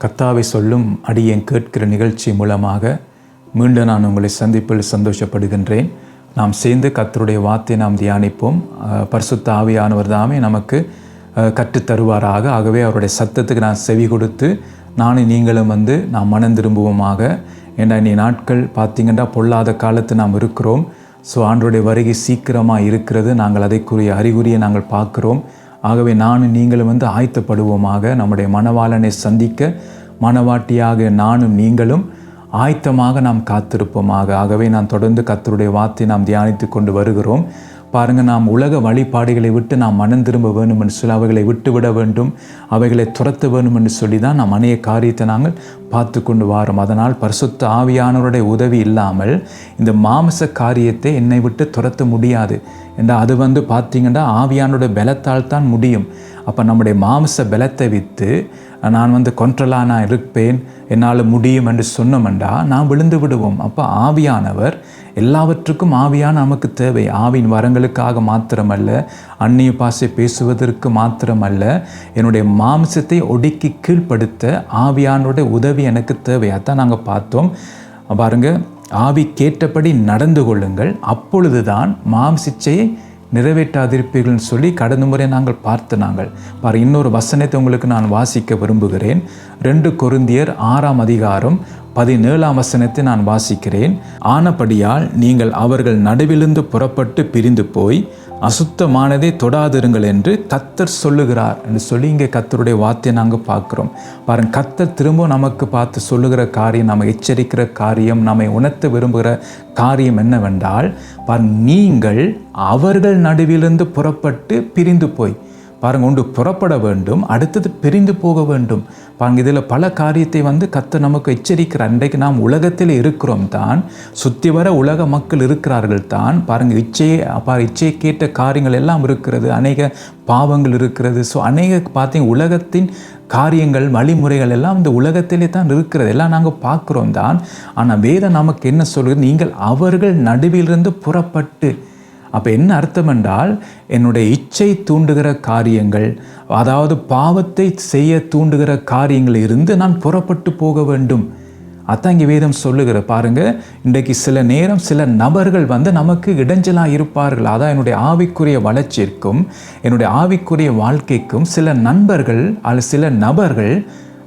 கர்த்தாவை சொல்லும் அடியேன் கேட்கிற நிகழ்ச்சி மூலமாக மீண்டும் நான் உங்களை சந்திப்பில் சந்தோஷப்படுகின்றேன். நாம் சேர்ந்து கர்த்தருடைய வார்த்தையை நாம் தியானிப்போம். பரிசுத்த ஆவியானவர் தாமே நமக்கு கற்றுத்தருவாராக. ஆகவே அவருடைய சத்தத்துக்கு நான் செவி கொடுத்து நானும் நீங்களும் நாம் மனம் திரும்புவோமாக. ஏன்னா இனி நாட்கள் பார்த்திங்கன்னா பொல்லாத காலத்து நாம் இருக்கிறோம். ஸோ ஆண்டவருடைய வருகை சீக்கிரமாக இருக்கிறது. நாங்கள் அதைக்குரிய அறிகுறியை நாங்கள் பார்க்குறோம். ஆகவே நானும் நீங்களும் ஆயத்தப்படுவோமாக. நம்முடைய மணவாளனை சந்திக்க மணவாட்டியாக நானும் நீங்களும் ஆயத்தமாக நாம் காத்திருப்போமாக. ஆகவே நான் தொடர்ந்து கர்த்தருடைய வார்த்தையை நாம் தியானித்து கொண்டு வருகிறோம். பாருங்கள், நாம் உலக வழிபாடுகளை விட்டு நாம் மனம் திரும்ப வேண்டும் என்று சொல்லி அவைகளை விட்டுவிட வேண்டும், அவைகளை துரத்த வேண்டும் என்று சொல்லி தான் நாம் அநேக காரியத்தை நாங்கள் பார்த்து கொண்டு வாரோம். அதனால் பரிசுத்த ஆவியானவருடைய உதவி இல்லாமல் இந்த மாமிச காரியத்தை என்னை விட்டு துரத்த முடியாது. என்றால் அது பார்த்திங்கன்னா ஆவியானோட பலத்தால் தான் முடியும். அப்போ நம்முடைய மாமிச பலத்தை விற்று நான் கொன்றலாக நான் இருப்பேன், என்னால் முடியும் என்று சொன்னோம்டா நாம் விழுந்து விடுவோம். அப்போ ஆவியானவர் எல்லாவற்றுக்கும் ஆவியான நமக்கு தேவை. ஆவின் வரங்களுக்காக மாத்திரமல்ல, அந்நிய பாஷை பேசுவதற்கு மாத்திரமல்ல, என்னுடைய மாம்சத்தை ஒடுக்கி கீழ்ப்படுத்த ஆவியானுடைய உதவி எனக்கு தேவை. அதான் நாங்கள் பார்த்தோம். பாருங்கள், ஆவி கேட்டபடி நடந்து கொள்ளுங்கள், அப்பொழுது தான் மாம்சிச்சையை நிறைவேற்றாதிருப்பீர்கள்னு சொல்லி கடந்த முறை நாங்கள் பார்த்து இன்னொரு வசனத்தை உங்களுக்கு நான் வாசிக்க விரும்புகிறேன். 2 கொரிந்தியர் 6ஆம் அதிகாரம் 17ஆம் வசனத்தை நான் வாசிக்கிறேன். ஆனபடியால் நீங்கள் அவர்கள் நடுவிலிருந்து புறப்பட்டு பிரிந்து போய் அசுத்தமானதை தொடாதிருங்கள் என்று கர்த்தர் சொல்லுகிறார் என்று சொல்லி இங்கே கர்த்தருடைய வார்த்தையை நாங்கள் பார்க்குறோம். பாருங்கள், கர்த்தர் திரும்ப நமக்கு பார்த்து சொல்லுகிற காரியம், நம்ம எச்சரிக்கிற காரியம், நம்மை உணர்த்த விரும்புகிற காரியம் என்னவென்றால், நீங்கள் அவர்கள் நடுவிலிருந்து புறப்பட்டு பிரிந்து போய் பாருங்கள், ஒன்று புறப்பட வேண்டும், அடுத்தது பிரிந்து போக வேண்டும். பாருங்கள், இதில் பல காரியத்தை கர்த்தர் நமக்கு எச்சரிக்கிறார். இன்றைக்கு நாம் உலகத்தில் இருக்கிறோம் தான், சுற்றி வர உலக மக்கள் இருக்கிறார்கள் தான். பாருங்கள், இச்சையை கேட்ட காரியங்கள் எல்லாம் இருக்கிறது, அநேக பாவங்கள் இருக்கிறது. ஸோ அநேக உலகத்தின் காரியங்கள் வழிமுறைகள் எல்லாம் இந்த உலகத்திலே தான் இருக்கிறது, எல்லாம் நாங்கள் பார்க்குறோம் தான். ஆனால் வேதம் நமக்கு என்ன சொல்கிறது? நீங்கள் அவர்கள் நடுவிலிருந்து புறப்பட்டு. அப்போ என்ன அர்த்தம் என்றால், என்னுடைய இச்சை தூண்டுகிற காரியங்கள், அதாவது பாவத்தை செய்ய தூண்டுகிற காரியங்களில் இருந்து நான் புறப்பட்டு போக வேண்டும். அதான் இங்கே வேதம் சொல்லுகிற. பாருங்கள், இன்றைக்கு சில நேரம் சில நபர்கள் நமக்கு இடைஞ்சலாக இருப்பார்கள். அதான் என்னுடைய ஆவிக்குரிய வளர்ச்சிக்கும் என்னுடைய ஆவிக்குரிய வாழ்க்கைக்கும் சில நண்பர்கள் அல்லது சில நபர்கள்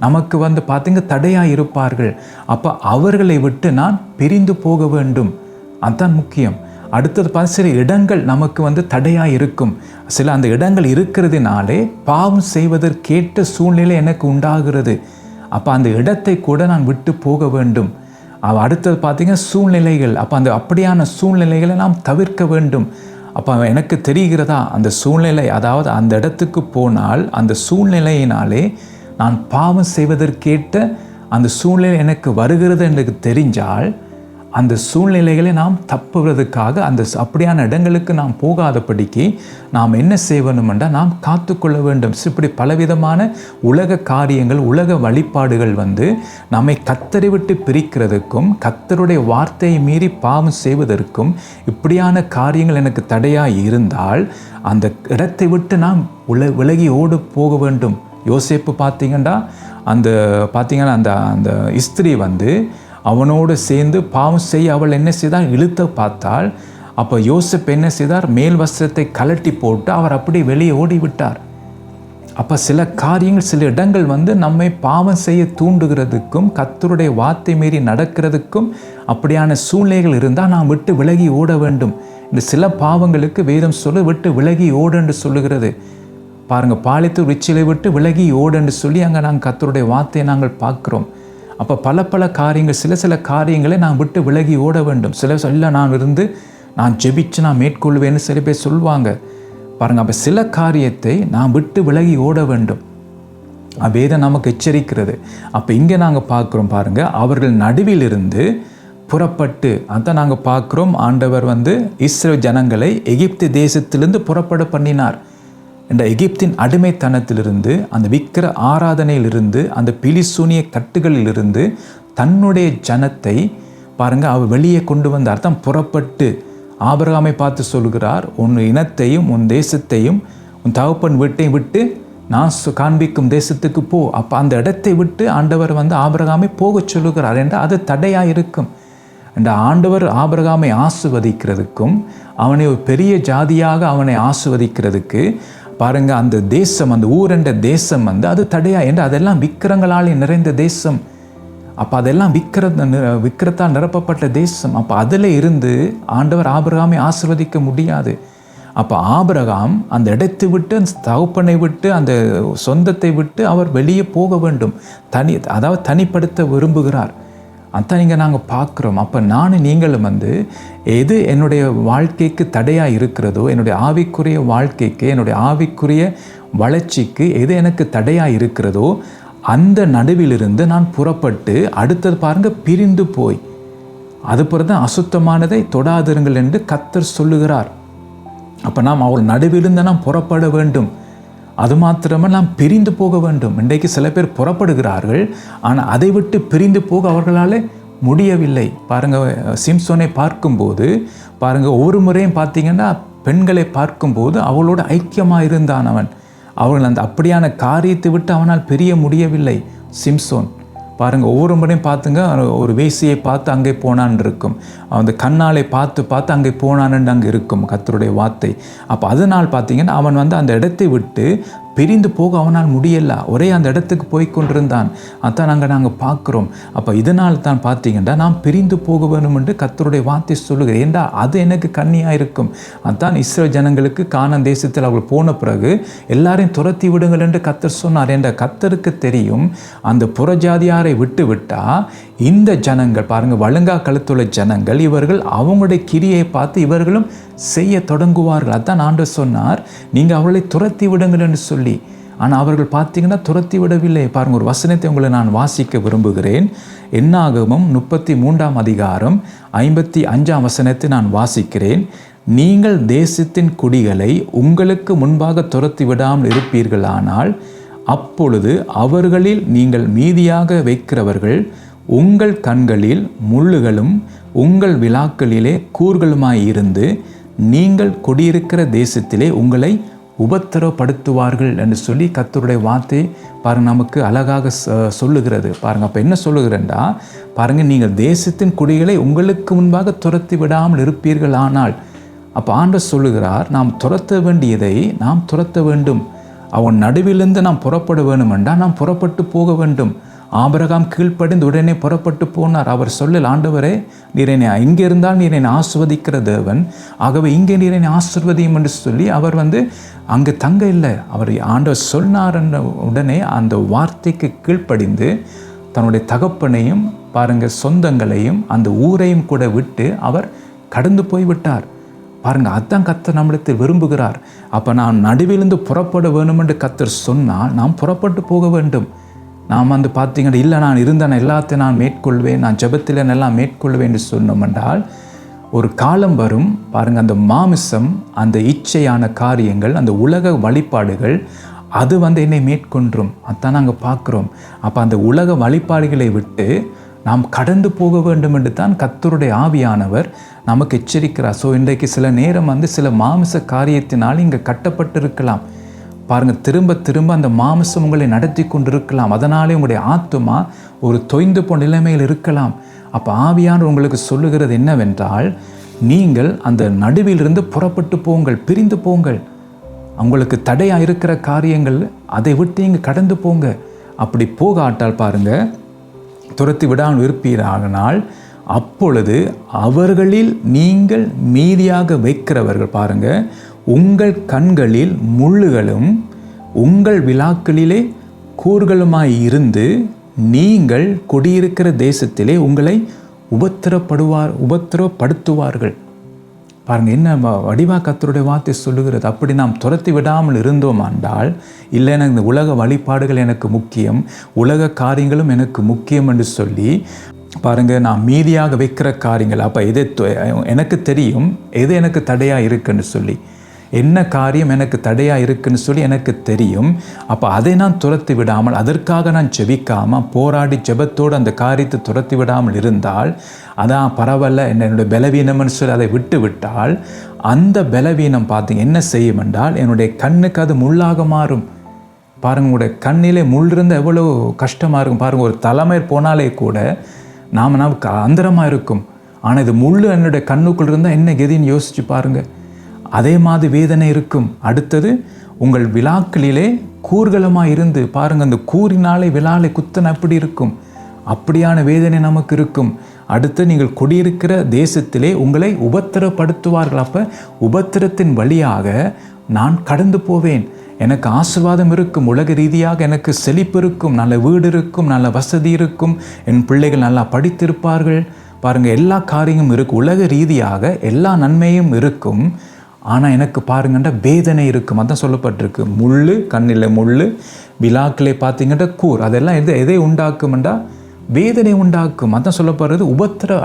நமக்கு பார்த்திங்க தடையாக இருப்பார்கள். அப்போ அவர்களை விட்டு நான் பிரிந்து போக வேண்டும். அதுதான் முக்கியம். அடுத்தது சில இடங்கள் நமக்கு தடையாக இருக்கும். சில அந்த இடங்கள் இருக்கிறதுனாலே பாவம் செய்வதற்கேற்ற சூழ்நிலை எனக்கு உண்டாகிறது. அப்போ அந்த இடத்தை கூட நான் விட்டு போக வேண்டும். அடுத்தது பார்த்திங்கன்னா சூழ்நிலைகள். அப்போ அப்படியான சூழ்நிலைகளை நாம் தவிர்க்க வேண்டும். அப்போ எனக்கு தெரிகிறதா அந்த சூழ்நிலை, அதாவது அந்த இடத்துக்கு போனால் அந்த சூழ்நிலையினாலே நான் பாவம் செய்வதற்கேற்ற அந்த சூழ்நிலை எனக்கு வருகிறது என்று தெரிஞ்சால் அந்த சூழ்நிலைகளை நாம் தப்புவதற்காக அப்படியான இடங்களுக்கு நாம் போகாதபடிக்கு நாம் என்ன செய்யணும் என்றால் நாம் காத்துக்கொள்ள வேண்டும். இப்படி பலவிதமான உலக காரியங்கள், உலக வழிபாடுகள் நம்மை கர்த்தரை விட்டு பிரிக்கிறதுக்கும் கர்த்தருடைய வார்த்தையை மீறி பாவம் செய்வதற்கும் இப்படியான காரியங்கள் எனக்கு தடையாக இருந்தால் அந்த இடத்தை விட்டு நாம் விலகி ஓடு போக வேண்டும். யோசேப்பு பார்த்திங்கன்னா அந்த ஸ்திரீ அவனோடு சேர்ந்து பாவம் செய்ய அவள் என்ன செய்தால் இழுத்த பார்த்தால், அப்போ யோசேப்பு என்ன செய்தார்? மேல் வஸ்திரத்தை கலட்டி போட்டு அவர் அப்படி வெளியே ஓடி விட்டார். அப்போ சில காரியங்கள், சில இடங்கள் நம்மை பாவம் செய்ய தூண்டுகிறதுக்கும் கர்த்தருடைய வார்த்தை மீறி நடக்கிறதுக்கும் அப்படியான சூழ்நிலைகள் இருந்தால் நாம் விட்டு விலகி ஓட வேண்டும். இந்த சில பாவங்களுக்கு வேதம் விட்டு விலகி ஓடு என்று சொல்லுகிறது. பாருங்கள், பாலித்தூர் ரிச்சிலை விட்டு விலகி ஓடு என்று சொல்லி அங்கே நாங்கள் கர்த்தருடைய வார்த்தையை நாங்கள் பார்க்குறோம். அப்போ பல காரியங்கள், சில காரியங்களை நான் விட்டு விலகி ஓட வேண்டும். இல்லை நான் ஜெபிச்சு நான் மேற்கொள்வேன்னு சில பேர் சொல்லுவாங்க. பாருங்கள், அப்போ சில காரியத்தை நான் விட்டு விலகி ஓட வேண்டும். வேதம் நமக்கு எச்சரிக்கிறது. அப்போ இங்கே நாங்கள் பார்க்குறோம். பாருங்கள், அவர்கள் நடுவிலிருந்து புறப்பட்டு, அதான் நாங்கள் பார்க்குறோம். ஆண்டவர் இஸ்ரவேல் ஜனங்களை எகிப்து தேசத்திலிருந்து புறப்பட பண்ணினார். இந்த எகிப்தின் அடிமைத்தனத்திலிருந்து, அந்த விக்கிர ஆராதனையிலிருந்து, அந்த பிலிசூனிய கட்டுகளிலிருந்து தன்னுடைய ஜனத்தை பாருங்கள் அவர் வெளியே கொண்டு வந்த அர்த்தம் புறப்பட்டு. ஆபிரகாமை பார்த்து சொல்கிறார், உன் இனத்தையும் உன் தேசத்தையும் உன் தகப்பன் வீட்டையும் விட்டு நான் காண்பிக்கும் தேசத்துக்கு போ. அப்போ அந்த இடத்தை விட்டு ஆண்டவர் ஆபிரகாமை போகச் சொல்லுகிறார் என்றால் அது தடையாக இருக்கும். என்ற ஆண்டவர் ஆபிரகாமை ஆசிர்வதிக்கிறதுக்கும் அவனை ஒரு பெரிய ஜாதியாக அவனை ஆசிர்வதிக்கிறதுக்கு பாருங்க, அந்த தேசம், அந்த ஊர் என்ற தேசம் அது தடையா என்று அதெல்லாம் விக்கிரங்களால் நிறைந்த தேசம். அப்போ அதெல்லாம் விக்கிரத்தால் நிரப்பப்பட்ட தேசம். அப்போ அதில் இருந்து ஆண்டவர் ஆபிரகாமை ஆசிர்வதிக்க முடியாது. அப்போ ஆபிரகாம் அந்த இடத்தை விட்டு, அந்த தகப்பனை விட்டு, அந்த சொந்தத்தை விட்டு அவர் வெளியே போக வேண்டும். அதாவது தனிப்படுத்த விரும்புகிறார். அதான் இங்கே நாங்கள் பார்க்குறோம். அப்போ நீங்களும் எது என்னுடைய வாழ்க்கைக்கு தடையாக இருக்கிறதோ, என்னுடைய ஆவிக்குரிய வாழ்க்கைக்கு, என்னுடைய ஆவிக்குரிய வளர்ச்சிக்கு எது எனக்கு தடையாக இருக்கிறதோ அந்த நடுவிலிருந்து நான் புறப்பட்டு அடுத்தது பாருங்க பிரிந்து போய், அது பிறகு அசுத்தமானதை தொடாதிருங்கள் என்று கர்த்தர் சொல்லுகிறார். அப்போ நாம் அவள் நடுவிலிருந்து நாம் புறப்பட வேண்டும். அது மாத்திரமே நாம் பிரிந்து போக வேண்டும். இன்றைக்கு சில பேர் புறப்படுகிறார்கள், ஆனால் அதை விட்டு பிரிந்து போக அவர்களால் முடியவில்லை. பாருங்கள், சிம்சோனை பார்க்கும்போது பாருங்கள், ஒவ்வொரு முறையும் பார்த்தீங்கன்னா பெண்களை பார்க்கும்போது அவளோட ஐக்கியமாக இருந்தான் அவன். அவர்கள் அந்த அப்படியான காரியத்தை விட்டு அவனால் பிரிய முடியவில்லை சிம்சோன். பாருங்கள், ஒவ்வொரு முறையும் பார்த்துங்க, ஒரு வேசியை பார்த்து அங்கே போனான் இருக்கும், அந்த கண்ணாலை பார்த்து அங்கே போனான்னு அங்கே இருக்கும் கர்த்தருடைய வார்த்தை. அப்போ அதனால் பார்த்தீங்கன்னா அவன் அந்த இடத்தை விட்டு பிரிந்து போக அவனால் முடியல, ஒரே அந்த இடத்துக்கு போய் கொண்டிருந்தான். அதான் நாங்கள் பார்க்குறோம். அப்போ இதனால் தான் பார்த்தீங்கன்னா நாம் பிரிந்து போக வேணும் என்று கர்த்தருடைய வார்த்தை சொல்லுகிறேன். ஏண்டா அது எனக்கு கண்ணியாக இருக்கும். அதான் இஸ்ரேல் ஜனங்களுக்கு கானான் தேசத்தில் அவர்கள் போன பிறகு எல்லாரையும் துரத்தி விடுங்கள் என்று கர்த்தர் சொன்னார். என்ற கர்த்தருக்கு தெரியும், அந்த புறஜாதியாரை விட்டு விட்டா இந்த ஜனங்கள் பாருங்கள், வழுங்கா கழுத்துள்ள ஜனங்கள், இவர்கள் அவங்களுடைய கிரியை பார்த்து இவர்களும் செய்ய தொடங்குவார்கள். அதான் ஆண்டவர் சொன்னார், நீங்கள் அவர்களை துரத்தி விடுங்கள் என்று சொல்லி. ஆனால் அவர்கள் பார்த்தீங்கன்னா துரத்தி விடவில்லை. பாருங்கள், ஒரு வசனத்தை உங்களை நான் வாசிக்க விரும்புகிறேன். என்னாகமம் 33 அதிகாரம் 55 வசனத்தை நான் வாசிக்கிறேன். நீங்கள் தேசத்தின் குடிகளை உங்களுக்கு முன்பாக துரத்தி விடாமல் இருப்பீர்களானால் அப்பொழுது அவர்களில் நீங்கள் மீதியாக வைக்கிறவர்கள் உங்கள் கண்களில் முள்ளுகளும் உங்கள் விலாக்களிலே கூர்களுமாயிருந்து நீங்கள் குடியிருக்கிற தேசத்திலே உங்களை உபத்திரப்படுத்துவார்கள் என்று சொல்லி கர்த்தருடைய வார்த்தை பாருங்கள் நமக்கு அழகாக சொல்லுகிறது. பாருங்கள், அப்போ என்ன சொல்லுகிறேன்டா பாருங்கள், நீங்கள் தேசத்தின் குடிகளை உங்களுக்கு முன்பாக துரத்தி விடாமல் இருப்பீர்கள். ஆனால் அப்போ ஆண்டவர் சொல்லுகிறார், நாம் துரத்த வேண்டியதை நாம் துரத்த வேண்டும். அவன் நடுவிலிருந்து நாம் புறப்பட வேண்டும் என்றால் நாம் புறப்பட்டு போக வேண்டும். ஆபிரகாம் கீழ்ப்படிந்து உடனே புறப்பட்டு போனார். அவர் சொல்லல், ஆண்டவரே நீர் என்னை இங்கே இருந்தால் நீர் என்னை ஆசிர்வதிக்கிற தேவன், ஆகவே இங்கே நீர் என்னை ஆசிர்வதியும் என்று சொல்லி அவர் அங்கே தங்க இல்லை. அவர் ஆண்டவர் சொன்னார் என்ற உடனே அந்த வார்த்தைக்கு கீழ்ப்படிந்து தன்னுடைய தகப்பனையும் பாருங்கள் சொந்தங்களையும் அந்த ஊரையும் கூட விட்டு அவர் கடந்து போய்விட்டார். பாருங்கள், அதான் கர்த்தர் நம்மிடத்தில் விரும்புகிறார். அப்போ நான் நடுவிலிருந்து புறப்பட வேணும் என்று கர்த்தர் சொன்னால் நாம் புறப்பட்டு போக வேண்டும். நாம் பார்த்தீங்கன்னா இல்லை நான் இருந்தேன் எல்லாத்தையும் நான் மேற்கொள்வேன், நான் ஜெபத்தில் எல்லாம் மேற்கொள்வேன் என்று சொன்னோம் என்றால் ஒரு காலம் வரும் பாருங்கள், அந்த மாமிசம், அந்த இச்சையான காரியங்கள், அந்த உலக வழிபாடுகள் அது என்னை மேற்கொன்றும். அதான் நாங்கள் பார்க்குறோம். அப்போ அந்த உலக வழிபாடுகளை விட்டு நாம் கடந்து போக வேண்டும் என்று தான் கர்த்தருடைய ஆவியானவர் நமக்கு எச்சரிக்கிறார். ஸோ இன்றைக்கு சில நேரம் சில மாமிச காரியத்தினால் இங்கே கட்டப்பட்டிருக்கலாம். பாருங்கள், திரும்ப அந்த மாமிசம் உங்களை நடத்தி கொண்டிருக்கலாம். அதனாலே உங்களுடைய ஆத்துமா ஒரு தொய்ந்து போன நிலைமையில் இருக்கலாம். அப்போ ஆவியானவர் உங்களுக்கு சொல்லுகிறது என்னவென்றால், நீங்கள் அந்த நடுவிலிருந்து புறப்பட்டு போங்கள், பிரிந்து போங்கள். உங்களுக்கு தடையாக இருக்கிற காரியங்கள் அதை விட்டு இங்கே கடந்து போங்க. அப்படி போகாட்டால் பாருங்கள், துரத்தி விடாமல் இருப்பீரானால் அப்பொழுது அவர்களில் நீங்கள் மீதியாக வைக்கிறவர்கள் பாருங்கள், உங்கள் கண்களில் முள்ளுகளும் உங்கள் விலாக்களிலே கூர்களுமாய் இருந்து நீங்கள் குடியிருக்கிற தேசத்திலே உங்களை உபத்திரப்படுத்துவார்கள். பாருங்கள், என்ன வடிவா கர்த்தருடைய வார்த்தை சொல்லுகிறது. அப்படி நாம் துரத்தி விடாமல் இருந்தோம் என்றால், இல்லை எனக்கு இந்த உலக வழிபாடுகள் எனக்கு முக்கியம், உலக காரியங்களும் எனக்கு முக்கியம் என்று சொல்லி பாருங்கள், நான் மீதியாக வைக்கிற காரியங்கள், அப்போ எது எனக்கு தெரியும் எது எனக்கு தடையாக இருக்குன்னு சொல்லி, என்ன காரியம் எனக்கு தடையாக இருக்குன்னு சொல்லி எனக்கு தெரியும். அப்போ அதை நான் துரத்தி விடாமல், அதற்காக நான் ஜெபிக்காமல் போராடி ஜெபத்தோடு அந்த காரியத்தை துரத்தி விடாமல் இருந்தால், அதான் பரவாயில்ல என்னுடைய பலவீனம்னு சொல்லி அதை விட்டு விட்டால், அந்த பலவீனம் பார்த்தீங்க என்ன செய்யும் என்றால் என்னுடைய கண்ணுக்கு அது முள்ளாக மாறும். பாருங்கள், உங்களுடைய கண்ணிலே முள் இருந்தால் எவ்வளோ கஷ்டமாக இருக்கும் பாருங்கள். ஒரு தலைமையில் போனாலே கூட நமக்கு அந்தரமாக இருக்கும். ஆனால் இது முள் என்னுடைய கண்ணுக்குள் இருந்தால் என்ன கதின்னு யோசிச்சு பாருங்கள். அதே மாதிரி வேதனை இருக்கும். அடுத்தது, உங்கள் விழாக்களிலே கூர்கலமாக இருந்து பாருங்கள், அந்த கூறினாலே விழாலை குத்தன அப்படி இருக்கும். அப்படியான வேதனை நமக்கு இருக்கும். அடுத்து, நீங்கள் குடியிருக்கிற தேசத்திலே உங்களை உபத்திரப்படுத்துவார்கள். அப்போ உபத்திரத்தின் வழியாக நான் கடந்து போவேன். எனக்கு ஆசீர்வாதம் இருக்கும், உலக ரீதியாக எனக்கு செழிப்பு இருக்கும், நல்ல வீடு இருக்கும், நல்ல வசதி இருக்கும், என் பிள்ளைகள் நல்லா படித்திருப்பார்கள். பாருங்கள், எல்லா காரியமும் இருக்கும், உலக ரீதியாக எல்லா நன்மையும் இருக்கும். ஆனால் எனக்கு பாருங்கன்ற வேதனை இருக்கும். அதான் சொல்லப்பட்டிருக்கு. முள், கண்ணில் முள், விழாக்களை பார்த்தீங்கன்னா கூர், அதெல்லாம் எதை உண்டாக்கும்ன்றா வேதனை உண்டாக்கும். அதான் சொல்லப்படுறது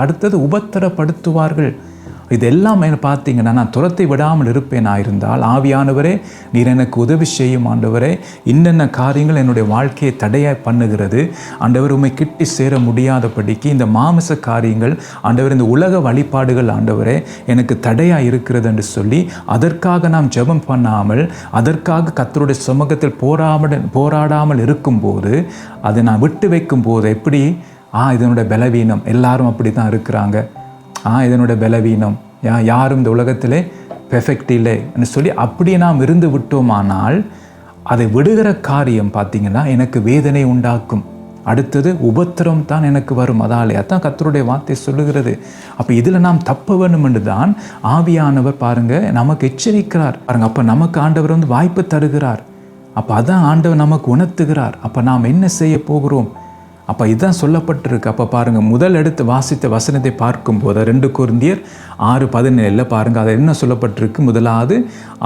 அடுத்தது உபத்திரப்படுத்துவார்கள். இதெல்லாம் பார்த்தீங்கன்னா நான் துரத்தை விடாமல் இருப்பேனா இருந்தால், ஆவியானவரே நீர் எனக்கு உதவி செய்யும் ஆண்டவரே, இன்னென்ன காரியங்கள் என்னுடைய வாழ்க்கையை தடையாக பண்ணுகிறது ஆண்டவர், உண்மை கிட்டி சேர முடியாதபடிக்கு இந்த மாமிச காரியங்கள் ஆண்டவர், இந்த உலக வழிபாடுகள் ஆண்டவரே எனக்கு தடையாக இருக்கிறது என்று சொல்லி அதற்காக நாம் ஜெபம் பண்ணாமல், அதற்காக கர்த்தருடைய சமூகத்தில் போராடாமல் இருக்கும்போது, அதை நான் விட்டு வைக்கும் போது எப்படி இதனுடைய பலவீனம், எல்லாரும் அப்படி தான் இருக்கிறாங்க, இதனுடைய பலவீனம், யாரும் இந்த உலகத்திலே பெர்ஃபெக்ட் இல்லைன்னு சொல்லி அப்படியே நாம் இருந்து விட்டோமானால், அதை விடுகிற காரியம் பார்த்தீங்கன்னா எனக்கு வேதனை உண்டாக்கும். அடுத்தது உபத்திரம் தான் எனக்கு வரும். அதான் கர்த்தருடைய வார்த்தை சொல்லுகிறது. அப்போ இதில் நாம் தப்ப வேண்டும் என்று தான் ஆவியானவர் பாருங்கள் நமக்கு எச்சரிக்கிறார். பாருங்கள், அப்போ நமக்கு ஆண்டவர் வாய்ப்பு தருகிறார். அப்போ அதான் ஆண்டவர் நமக்கு உணர்த்துகிறார். அப்போ நாம் என்ன செய்ய போகிறோம்? அப்போ இதுதான் சொல்லப்பட்டிருக்கு. அப்போ பாருங்கள், முதல் எடுத்து வாசித்த வசனத்தை பார்க்கும்போது 2 கொரிந்தியர் 6:17 பாருங்கள், அதை என்ன சொல்லப்பட்டிருக்கு? முதலாவது,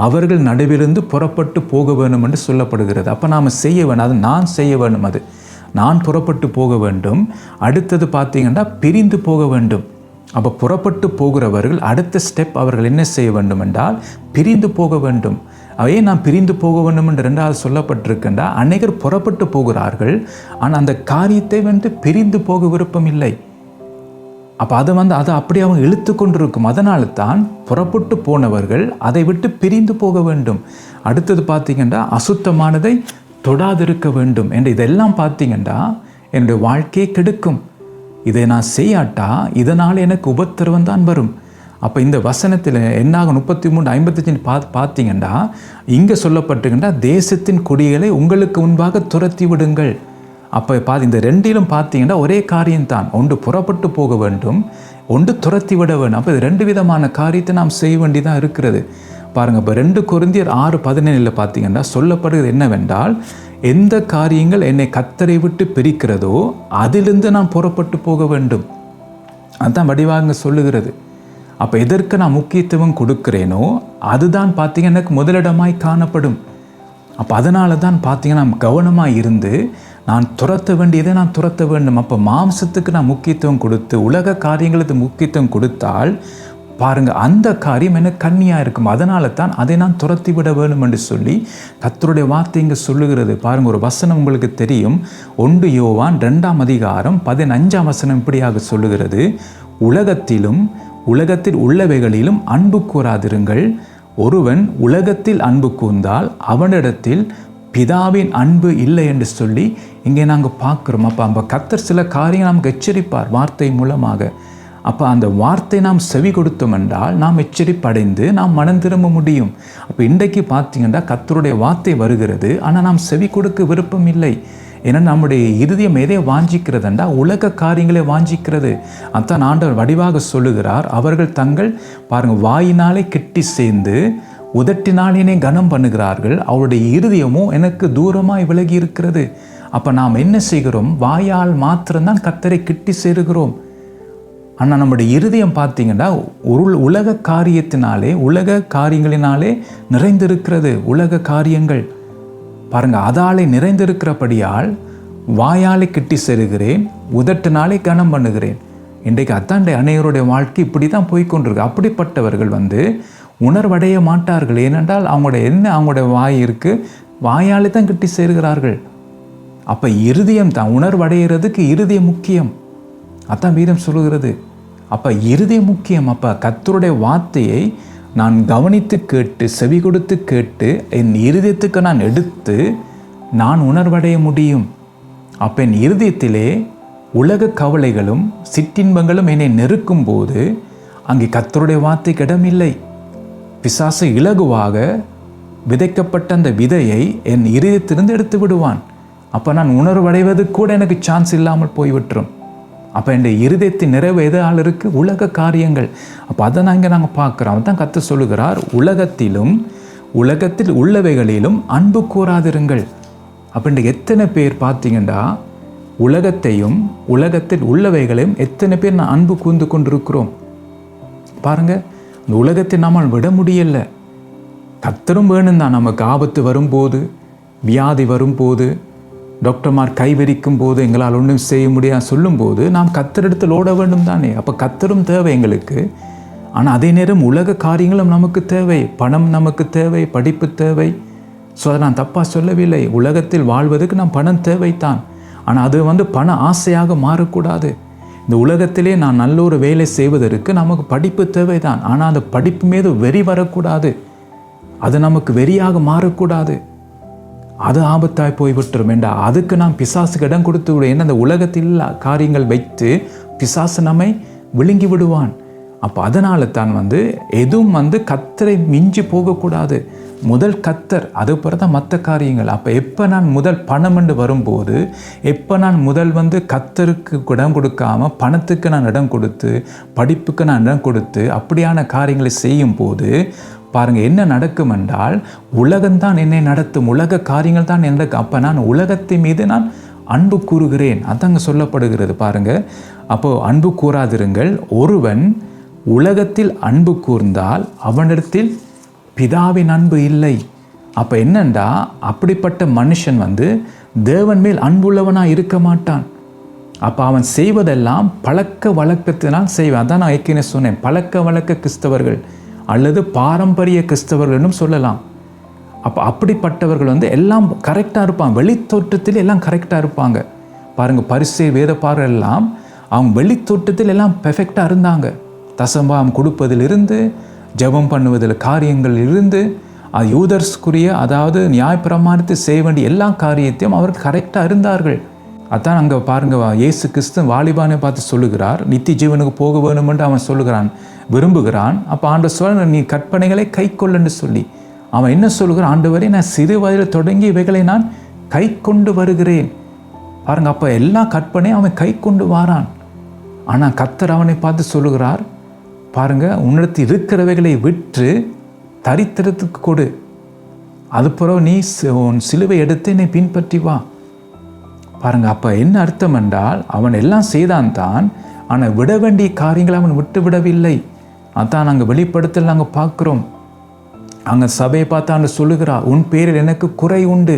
அவர்கள் நடுவிலிருந்து புறப்பட்டு போக வேண்டும் என்று சொல்லப்படுகிறது. அப்போ நாம் செய்ய வேண்டும், அது நான் செய்ய வேண்டும், அது நான் புறப்பட்டு போக வேண்டும். அடுத்தது பார்த்தீங்கன்னா பிரிந்து போக வேண்டும். அப்போ புறப்பட்டு போகிறவர்கள் அடுத்த ஸ்டெப் அவர்கள் என்ன செய்ய வேண்டும் என்றால் பிரிந்து போக வேண்டும். அவையே நான் பிரிந்து போக வேண்டும் என்று 2வது சொல்லப்பட்டிருக்கின்றா, அநேகர் புறப்பட்டு போகிறார்கள், ஆனால் அந்த காரியத்தை பிரிந்து போக விருப்பம் இல்லை. அப்போ அதை அப்படி அவங்க இழுத்து கொண்டிருக்கும். அதனால தான் புறப்பட்டு போனவர்கள் அதை விட்டு பிரிந்து போக வேண்டும். அடுத்தது பார்த்தீங்கன்னா அசுத்தமானதை தொடாதிருக்க வேண்டும் என்று இதெல்லாம் பார்த்தீங்கன்னா என்னுடைய வாழ்க்கையை கெடுக்கும். இதை நான் செய்யாட்டா இதனால் எனக்கு உபத்திரவம் தான் வரும். அப்போ இந்த வசனத்தில் என்னாகும் 33:55 பார்த்தீங்கன்னா இங்கே சொல்லப்பட்டிருக்கின்றா, தேசத்தின் குடிகளை உங்களுக்கு முன்பாக துரத்தி விடுங்கள். அப்போ இந்த 2லும் பார்த்தீங்கன்னா ஒரே காரியம்தான். ஒன்று புறப்பட்டு போக வேண்டும், ஒன்று துரத்தி விட வேண்டும். அப்போ இது 2 விதமான காரியத்தை நாம் செய்ய வேண்டியதாக இருக்கிறது. பாருங்கள், இப்போ 2 கொரிந்தியர் 6:17 பார்த்தீங்கன்னா சொல்லப்படுகிறது என்னவென்றால், எந்த காரியங்கள் என்னை கர்த்தரை விட்டு பிரிக்கிறதோ அதிலிருந்து நான் புறப்பட்டு போக வேண்டும். அதுதான் வடிவாக சொல்லுகிறது. அப்போ எதற்கு நான் முக்கியத்துவம் கொடுக்கிறேனோ அதுதான் பார்த்தீங்கன்னா எனக்கு முதலிடமாய் காணப்படும். அப்போ அதனால தான் பார்த்தீங்கன்னா நான் கவனமாக இருந்து நான் துரத்த வேண்டியதை நான் துரத்த வேண்டும். அப்போ மாம்சத்துக்கு நான் முக்கியத்துவம் கொடுத்து உலக காரியங்களுக்கு முக்கியத்துவம் கொடுத்தால் பாருங்கள், அந்த காரியம் எனக்கு கண்ணியாக இருக்கும். அதனால தான் அதை நான் துரத்தி விட வேண்டும் என்று சொல்லி கர்த்தருடைய வார்த்தை இங்கே சொல்லுகிறது. பாருங்கள், ஒரு வசனம் உங்களுக்கு தெரியும். 1 யோவான் 2:15 இப்படியாக சொல்லுகிறது, உலகத்தில் உள்ளவைகளிலும் அன்பு கூறாதிருங்கள். ஒருவன் உலகத்தில் அன்பு கூர்ந்தால் அவனிடத்தில் பிதாவின் அன்பு இல்லை என்று சொல்லி இங்கே நாங்கள் பார்க்குறோம். அப்போ கர்த்தர் சில காரியங்கள் நமக்கு எச்சரிப்பார் வார்த்தை மூலமாக. அப்போ அந்த வார்த்தை நாம் செவி கொடுத்தோம் என்றால் நாம் எச்சரிப்படைந்து நாம் மனம் திரும்ப முடியும். அப்போ இன்றைக்கு பார்த்தீங்கன்னா கர்த்தருடைய வார்த்தை வருகிறது, ஆனால் நாம் செவி கொடுக்க விருப்பம் இல்லை. ஏன்னா நம்முடைய இருதயம் எதை வாஞ்சிக்கிறதுண்டா உலக காரியங்களை வாஞ்சிக்கிறது. அதான் ஆண்டவர் வடிவாக சொல்லுகிறார், அவர்கள் தங்கள் பாருங்கள் வாயினாலே கிட்டி சேர்ந்து உதட்டினாலே கனம் பண்ணுகிறார்கள், அவருடைய இருதயமும் எனக்கு தூரமாய் விலகி இருக்கிறது. அப்போ நாம் என்ன செய்கிறோம்? வாயால் மாத்திரம்தான் கர்த்தரை கிட்டி சேருகிறோம். ஆனால் நம்முடைய இருதயம் பார்த்தீங்கன்னா உலக காரியத்தினாலே உலக காரியங்களினாலே நிறைந்திருக்கிறது. உலக காரியங்கள் பாருங்கள், அதாலே நிறைந்திருக்கிறபடியால் வாயாலே கிட்டி சேருகிறேன், உதட்டினாலே கனம் பண்ணுகிறேன். இன்றைக்கு அத்தாண்டை அநேகருடைய வாழ்க்கை இப்படி தான் போய்கொண்டிருக்கு. அப்படிப்பட்டவர்கள் உணர்வடைய மாட்டார்கள். ஏனென்றால் அவங்களுடைய வாய் இருக்குது, வாயாலே தான் கிட்டி சேருகிறார்கள். அப்போ இருதயம் தான் உணர்வடைகிறதுக்கு இருதயம் முக்கியம். அதான் வேதம் சொல்லுகிறது. அப்போ இருதயம் முக்கியம். அப்போ கர்த்தருடைய வார்த்தையை நான் கவனித்து கேட்டு செவி கொடுத்து கேட்டு என் இருதயத்துக்கு நான் எடுத்து நான் உணர்வடைய முடியும். அப்போ என் இருதயத்திலே உலக கவலைகளும் சிற்றின்பங்களும் என்னை நெருக்கும் போது அங்கே கர்த்தருடைய வார்த்தைக்கு இடமில்லை. பிசாசு இலகுவாக விதைக்கப்பட்ட அந்த விதையை என் இருதயத்திலிருந்து எடுத்து விடுவான். அப்போ நான் உணர்வடைவது கூட எனக்கு சான்ஸ் இல்லாமல் போய்விட்டுரும். அப்போ என் இருதயத்தின் நிறைவு எதால் இருக்குது? உலக காரியங்கள். அப்போ அதை நாங்கள் பார்க்குறோம். தான் கர்த்தர் சொல்லுகிறார், உலகத்தில் உள்ளவைகளிலும் அன்பு கூறாதிருங்கள். அப்போ இன்றைக்கு எத்தனை பேர் பார்த்தீங்கன்னா உலகத்தையும் உலகத்தில் உள்ளவைகளையும் எத்தனை பேர் நான் அன்பு கூர்ந்து கொண்டிருக்கிறோம் பாருங்கள். இந்த உலகத்தை நம்மால் விட முடியலை. கர்த்தரும் வேணும் தான். நமக்கு ஆபத்து வரும்போது, வியாதி வரும்போது, டாக்டர்மார் கைவரிக்கும் போது, எங்களால் ஒன்றும் செய்ய முடியாது சொல்லும்போது நாம் கர்த்தரிடத்தில் ஓட வேண்டும் தானே. அப்போ கர்த்தரும் தேவை எங்களுக்கு. ஆனால் அதே நேரம் உலக காரியங்களும் நமக்கு தேவை. பணம் நமக்கு தேவை, படிப்பு தேவை. ஸோ அதை நான் தப்பாக சொல்லவில்லை. உலகத்தில் வாழ்வதற்கு நாம் பணம் தேவைத்தான். ஆனால் அது பண ஆசையாக மாறக்கூடாது. இந்த உலகத்திலே நான் நல்ல ஒரு வேலை செய்வதற்கு நமக்கு படிப்பு தேவைதான். ஆனால் அந்த படிப்பு மீது வெறி வரக்கூடாது. அது நமக்கு வெறியாக மாறக்கூடாது. அது ஆபத்தாய் போய்விட்டுரும் என்றா அதுக்கு நாம் பிசாசுக்கு இடம் கொடுத்து விடும். ஏன்னா அந்த உலகத்தில் காரியங்கள் வைத்து பிசாசு நம்மை விழுங்கி விடுவான். அப்போ அதனால தான் எதுவும் கர்த்தரை மிஞ்சி போகக்கூடாது. முதல் கர்த்தர், அது பிறகு தான் மற்ற காரியங்கள். அப்போ எப்போ நான் முதல் பணம் என்று வரும்போது, எப்போ நான் முதல் கர்த்தருக்கு இடம் கொடுக்காம பணத்துக்கு நான் இடம் கொடுத்து, படிப்புக்கு நான் இடம் கொடுத்து அப்படியான காரியங்களை செய்யும் போது பாருங்கள் என்ன நடக்கும் என்றால், உலகம்தான் என்னை நடத்தும், உலக காரியங்கள் தான் நடக்கும். அப்போ நான் உலகத்தின் மீது நான் அன்பு கூறுகிறேன். அதாங்க சொல்லப்படுகிறது பாருங்கள். அப்போது அன்பு கூறாதிருங்கள். ஒருவன் உலகத்தில் அன்பு கூர்ந்தால் அவனிடத்தில் பிதாவின் அன்பு இல்லை. அப்போ என்னண்டா, அப்படிப்பட்ட மனுஷன் தேவன் மேல் அன்புள்ளவனாக இருக்க மாட்டான். அப்போ அவன் செய்வதெல்லாம் பழக்க வழக்கத்தினால் செய்வான். அதான் நான் ஏற்கனவே சொன்னேன், பழக்க வழக்க கிறிஸ்தவர்கள் அல்லது பாரம்பரிய கிறிஸ்தவர்கள்னு சொல்லலாம். அப்போ அப்படிப்பட்டவர்கள் எல்லாம் கரெக்டாக இருப்பாங்க. வெளித்தோற்றத்தில் எல்லாம் கரெக்டாக இருப்பாங்க. பாருங்கள், பரிசேயர் வேதபாரகர் எல்லாம் அவங்க வெளித்தோற்றத்தில் எல்லாம் பெர்ஃபெக்டாக இருந்தாங்க. தசம்பாகம் கொடுப்பதிலிருந்து, ஜெபம் பண்ணுவதில் காரியங்கள் இருந்து, அது யூதர்ஸ்குரிய அதாவது நியாயப்பிரமாணத்தை செய்ய வேண்டிய எல்லா காரியத்தையும் அவர்கள் கரெக்டாக இருந்தார்கள். அதான் அங்கே பாருங்கள், இயேசு கிறிஸ்து வாலிபானை பார்த்து சொல்லுகிறார், நித்திய ஜீவனுக்கு போக வேணும் என்று அவன் சொல்லுகிறான், விரும்புகிறான். அப்போ ஆண்டவர் சொல்ல, நீ கற்பனைகளை கை கொள்ளுன்னு சொல்லி அவன் என்ன சொல்லுகிறான், ஆண்டவரே நான் சிறு வயதில் தொடங்கி இவைகளை நான் கை கொண்டு வருகிறேன். பாருங்கள், அப்போ எல்லா கற்பனையும் அவன் கை கொண்டு வாரான். ஆனால் கர்த்தர் அவனை பார்த்து சொல்லுகிறார், பாருங்கள், உன்னிடத்தில் இருக்கிறவைகளை விற்று தரித்திரத்துக்கு கொடு, அது பிறகு நீ உன் சிலுவை எடுத்து என்னை பின்பற்றி வா. பாருங்கள், அப்போ என்ன அர்த்தம் என்றால், அவன் எல்லாம் செய்தான் தான், ஆனால் விட வேண்டிய காரியங்களை அவன் விட்டு விடவில்லை. அதான் நாங்கள் வெளிப்படுத்தல் நாங்கள் பார்க்குறோம். அங்கே சபையை பார்த்தான்னு சொல்லுகிறார், உன் பேரில் எனக்கு குறை உண்டு.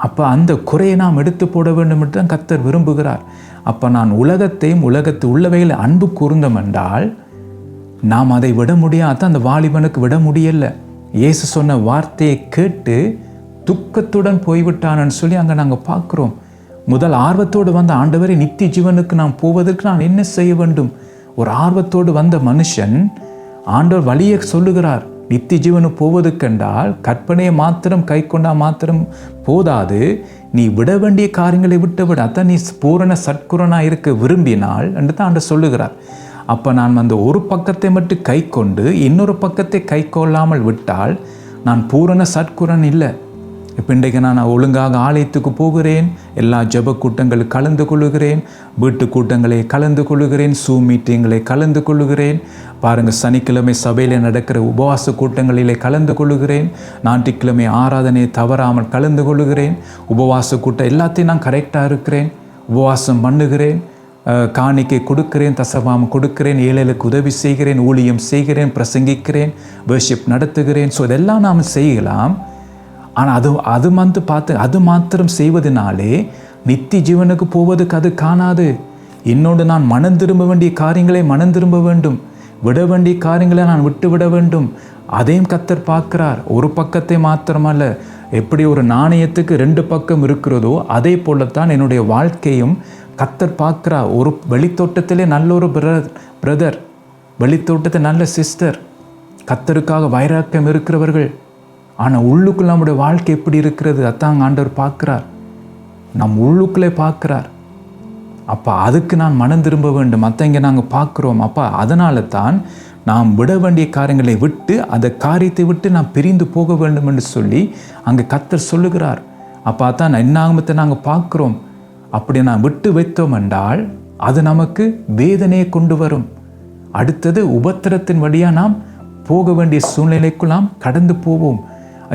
அப்போ அந்த குறையை நாம் எடுத்து போட வேண்டும் என்று தான் கர்த்தர் விரும்புகிறார். அப்போ நான் உலகத்தையும் உலகத்து உள்ளவைகளை அன்பு கூர்ந்தோம் என்றால் நாம் அதை விட முடியாது. அந்த வாலிபனுக்கு விட முடியலை. இயேசு சொன்ன வார்த்தையை கேட்டு துக்கத்துடன் போய்விட்டான்னு சொல்லி அங்கே நாங்கள் பார்க்குறோம். முதல் ஆர்வத்தோடு வந்த ஆண்டவரை, நித்திய ஜீவனுக்கு நான் போவதற்கு நான் என்ன செய்ய வேண்டும்? ஒரு ஆர்வத்தோடு வந்த மனுஷன் ஆண்டவர் வழியை சொல்லுகிறார். நித்திய ஜீவனுக்கு போவதற்கென்றால் கற்பனையை மாத்திரம் கை கொண்டா மாத்திரம் போதாது, நீ விட வேண்டிய காரியங்களை விட்டு விட. அதான் நீ பூரண சத்குரனாக இருக்க விரும்பினால் என்று தான் ஆண்டவர் சொல்லுகிறார். அப்போ நான் ஒரு பக்கத்தை மட்டும் கை கொண்டு இன்னொரு பக்கத்தை கை கொள்ளாமல் விட்டால் நான் பூரண சத்குரன் இல்லை. இப்போ இன்றைக்கு நான் ஒழுங்காக ஆலயத்துக்கு போகிறேன், எல்லா ஜெப கூட்டங்களில் கலந்து கொள்ளுகிறேன், வீட்டு கூட்டங்களை கலந்து கொள்ளுகிறேன், சூம் மீட்டிங்களை கலந்து கொள்ளுகிறேன். பாருங்கள், சனிக்கிழமை சபையில் நடக்கிற உபவாச கூட்டங்களிலே கலந்து கொள்ளுகிறேன், ஞாயிற்றுக்கிழமை ஆராதனையை தவறாமல் கலந்து கொள்ளுகிறேன், உபவாச கூட்டம் எல்லாத்தையும் நான் கரெக்டாக இருக்கிறேன், உபவாசம் பண்ணுகிறேன், காணிக்கை கொடுக்கிறேன், தசமாம் கொடுக்கிறேன், ஏழைகளுக்கு உதவி செய்கிறேன், ஊழியம் செய்கிறேன், பிரசங்கிக்கிறேன், வர்ஷிப் நடத்துகிறேன். ஸோ இதெல்லாம் நாம் செய்யலாம். ஆனால் அது மாத்திரம் செய்வதனாலே நித்திய ஜீவனுக்கு போவதுக்கு அது காணாது. என்னோடு நான் மனம் திரும்ப வேண்டிய காரியங்களை மனம் திரும்ப வேண்டும், விட வேண்டிய காரியங்களை நான் விட்டு விட வேண்டும். அதையும் கர்த்தர் பார்க்கிறார். ஒரு பக்கத்தை மாத்திரமல்ல, எப்படி ஒரு நாணயத்துக்கு 2 பக்கம் இருக்கிறதோ அதே போலத்தான் என்னுடைய வாழ்க்கையும் கர்த்தர் பார்க்கிறார். ஒரு வெளித்தோட்டத்திலே நல்ல ஒரு பிரதர், வெளித்தோட்டத்தில் நல்ல சிஸ்டர், கர்த்தருக்காக வைராக்கியம் இருக்கிறவர்கள், ஆனால் உள்ளுக்குள்ள நம்முடைய வாழ்க்கை எப்படி இருக்கிறது, அதான் ஆண்டவர் பார்க்குறார். நம் உள்ளுக்குள்ளே பார்க்குறார். அப்போ அதுக்கு நான் மனம் திரும்ப வேண்டும். இங்கே நாங்கள் பார்க்குறோம். அப்போ அதனால தான் நாம் விட வேண்டிய காரியங்களை விட்டு அந்த காரியத்தை விட்டு நாம் பிரிந்து போக வேண்டும் என்று சொல்லி அங்கே கர்த்தர் சொல்லுகிறார். அப்போ அதான் என்னாகமத்தை நாங்கள் பார்க்குறோம். அப்படி நான் விட்டு வைத்தோம் என்றால் அது நமக்கு வேதனையை கொண்டு வரும். அடுத்தது உபத்திரத்தின் வழியாக நாம் போக வேண்டிய சூழ்நிலைக்குள் நாம் கடந்து போவோம்.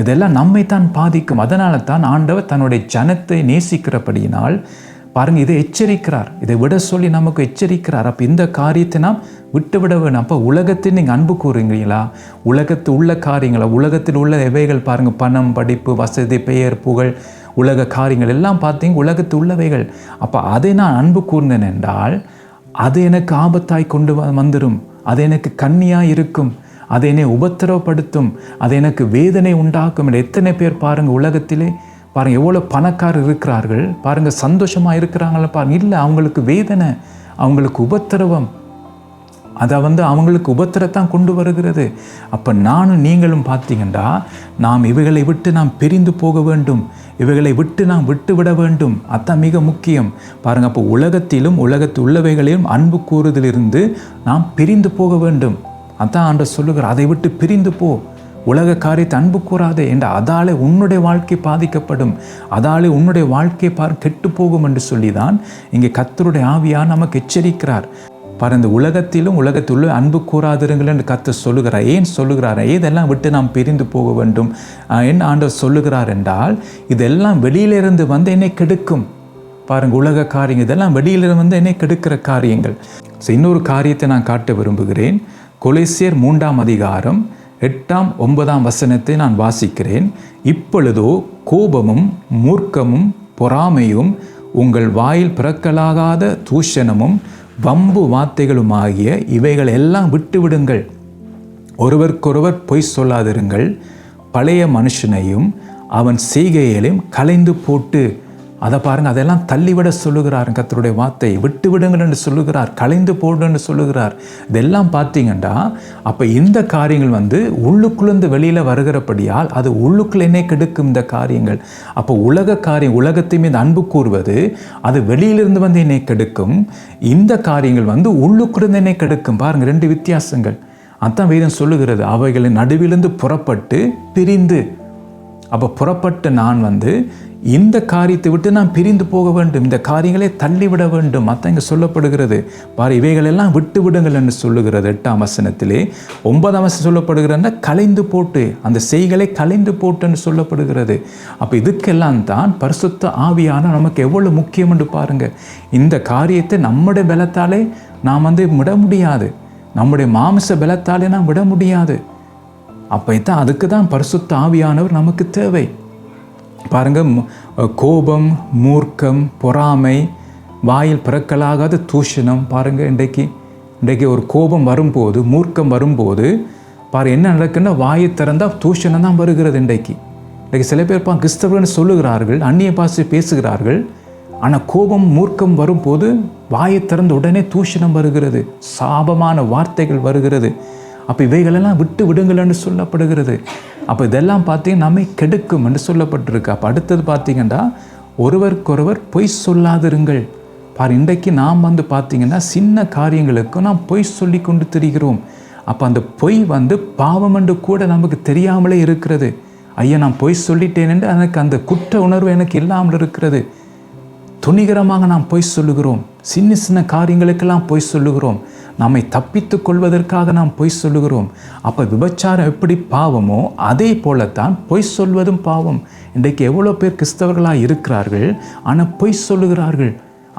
இதெல்லாம் நம்மை தான் பாதிக்கும். அதனால தான் ஆண்டவர் தன்னுடைய ஜனத்தை நேசிக்கிறபடியினால் பாருங்கள், இதை எச்சரிக்கிறார். இதை விட சொல்லி நமக்கு எச்சரிக்கிறார். அப்போ இந்த காரியத்தை நாம் விட்டு விட வேணும். அப்போ உலகத்தில் நீங்கள் அன்பு கூறுங்களா, உலகத்தில் உள்ள காரியங்களா, உலகத்தில் உள்ள எவைகள் பாருங்கள், பணம், படிப்பு, வசதி, பெயர், புகழ், உலக காரியங்கள் எல்லாம் பார்த்தீங்க உலகத்தில் உள்ளவைகள். அப்போ அதை நான் அன்பு கூர்ந்தேன் என்றால் அது எனக்கு ஆபத்தாய் கொண்டு வந்துடும். அது எனக்கு கண்ணியாக இருக்கும். அதை என்னை உபத்திரவப்படுத்தும். அது எனக்கு வேதனை உண்டாக்கும். எத்தனை பேர் பாருங்கள் உலகத்திலே பாருங்கள் எவ்வளோ பணக்காரர் இருக்கிறார்கள், பாருங்கள் சந்தோஷமாக இருக்கிறாங்களா பாருங்கள். இல்லை, அவங்களுக்கு வேதனை, அவங்களுக்கு உபத்திரவம். அதை அவங்களுக்கு உபத்திரத்தான் கொண்டு வருகிறது. அப்போ நானும் நீங்களும் பார்த்தீங்கன்னா நாம் இவைகளை விட்டு நாம் பிரிந்து போக வேண்டும். இவைகளை விட்டு நாம் விட்டு விட வேண்டும். அதுதான் மிக முக்கியம். பாருங்கள், அப்போ உலகத்திலும் உலகத்தில் உள்ளவைகளையும் அன்பு கூறுதலிருந்து நாம் பிரிந்து போக வேண்டும். அதான் ஆண்டவர் சொல்லுகிறார், அதை விட்டு பிரிந்து போ, உலக காரியத்தை அன்பு கூறாதே என்ற. அதாலே உன்னுடைய வாழ்க்கை பாதிக்கப்படும், அதாலே உன்னுடைய வாழ்க்கை கெட்டு போகும் என்று சொல்லி தான் இங்கே கர்த்தருடைய ஆவியார் நமக்கு எச்சரிக்கிறார். பாருங்க, இந்த உலகத்திலும் உலகத்தில் அன்பு கூறாதிருங்கள் என்று கர்த்தர் சொல்லுகிறார். ஏன் சொல்லுகிறார்? இதெல்லாம் விட்டு நாம் பிரிந்து போக வேண்டும் என்ன ஆண்டவர் சொல்லுகிறார் என்றால், இதெல்லாம் வெளியிலிருந்து என்னை கெடுக்கும். பாருங்க, உலக காரியங்கள் இதெல்லாம் வெளியிலிருந்து என்னை கெடுக்கிற காரியங்கள். இன்னொரு காரியத்தை நான் காட்ட விரும்புகிறேன். கொலோசியர் 3ஆம் அதிகாரம் 8ஆம் 9ஆம் வசனத்தை நான் வாசிக்கிறேன். இப்பொழுதோ கோபமும் மூர்க்கமும் பொறாமையும் உங்கள் வாயில் பிறக்கலாகாத தூஷணமும் வம்பு வார்த்தைகளுமாகிய இவைகள் எல்லாம் விட்டுவிடுங்கள். ஒருவருக்கொருவர் பொய் சொல்லாதிருங்கள். பழைய மனுஷனையும் அவன் செய்கையிலையும் கலைந்து போட்டு, அதை பாருங்கள், அதெல்லாம் தள்ளிவிட சொல்லுகிறார். கர்த்தருடைய வார்த்தை விட்டு விடுங்கள் என்று சொல்லுகிறார், கலைந்து போடுன்னு சொல்லுகிறார். இதெல்லாம் பார்த்தீங்கன்னா அப்போ இந்த காரியங்கள் உள்ளுக்குள்ளேருந்து வெளியில் வருகிறபடியால் அது உள்ளுக்குள்ள என்னை கெடுக்கும் இந்த காரியங்கள். அப்போ உலக காரியம், உலகத்தை மீது அன்பு கூறுவது அது வெளியிலிருந்து என்னை கெடுக்கும். இந்த காரியங்கள் உள்ளுக்குள்ளேருந்து என்னை கெடுக்கும். பாருங்கள், 2 வித்தியாசங்கள். அதான் வேதம் சொல்லுகிறது, அவைகளின் நடுவிலிருந்து புறப்பட்டு பிரிந்து. அப்போ புறப்பட்டு நான் இந்த காரியத்தை விட்டு நான் பிரிந்து போக வேண்டும், இந்த காரியங்களை தள்ளிவிட வேண்டும். அதான் இங்கே சொல்லப்படுகிறது. பாரு, இவைகளெல்லாம் விட்டு விடுங்கள் என்று சொல்லுகிறது 8ஆம் வசனத்திலே. 9ஆம் வசனம் சொல்லப்படுகிறன்னா கலைந்து போட்டு, அந்த செய்களை கலைந்து போட்டு என்று சொல்லப்படுகிறது. அப்போ இதுக்கெல்லாம் தான் பரிசுத்த ஆவியான நமக்கு எவ்வளவு முக்கியம் என்று பாருங்கள். இந்த காரியத்தை நம்முடைய பலத்தாலே நாம் விட முடியாது, நம்முடைய மாமிச பலத்தாலே நாம் விட முடியாது. அப்போ தான் அதுக்கு தான் பரிசுத்த ஆவியானவர் நமக்கு தேவை. பாருங்க, கோபம், மூர்க்கம், பொறாமை, வாயில் பிறக்கலாகாத தூஷணம். பாருங்க, இன்றைக்கு ஒரு கோபம் வரும்போது, மூர்க்கம் வரும்போது என்ன நடக்குன்னா, வாயை திறந்தால் தூஷணம் தான் வருகிறது. இன்றைக்கு சில பேர் கிறிஸ்தவர்கள் சொல்லுகிறார்கள், அந்நிய பாஷை பேசுகிறார்கள். ஆனால் கோபம், மூர்க்கம் வரும்போது வாயை திறந்த உடனே தூஷணம் வருகிறது, சாபமான வார்த்தைகள் வருகிறது. அப்போ இவைகளெல்லாம் விட்டு விடுங்கள் என்று சொல்லப்படுகிறது. அப்போ இதெல்லாம் பார்த்தீங்கன்னா நம்மை கெடுக்கும் என்று சொல்லப்பட்டிருக்கு. அப்போ அடுத்தது பார்த்தீங்கன்னா, ஒருவருக்கொருவர் பொய் சொல்லாதிருங்கள். இன்றைக்கு நாம் பார்த்தீங்கன்னா சின்ன காரியங்களுக்கு நாம் பொய் சொல்லி கொண்டு திரிகிறோம். அப்போ அந்த பொய் பாவம் என்று கூட நமக்கு தெரியாமலே இருக்கிறது. ஐயா, நான் பொய் சொல்லிட்டேன் என்று எனக்கு அந்த குற்ற உணர்வு எனக்கு இல்லாமல் இருக்கிறது. துணிகரமாக நாம் பொய் சொல்லுகிறோம். சின்ன சின்ன காரியங்களுக்கெல்லாம் பொய் சொல்லுகிறோம். நம்மை தப்பித்து கொள்வதற்காக நாம் பொய் சொல்லுகிறோம். அப்போ விபச்சாரம் எப்படி பாவமோ அதே போலத்தான் பொய் சொல்வதும் பாவம். இன்றைக்கு எவ்வளோ பேர் கிறிஸ்தவர்களாக இருக்கிறார்கள், ஆனால் பொய் சொல்லுகிறார்கள்.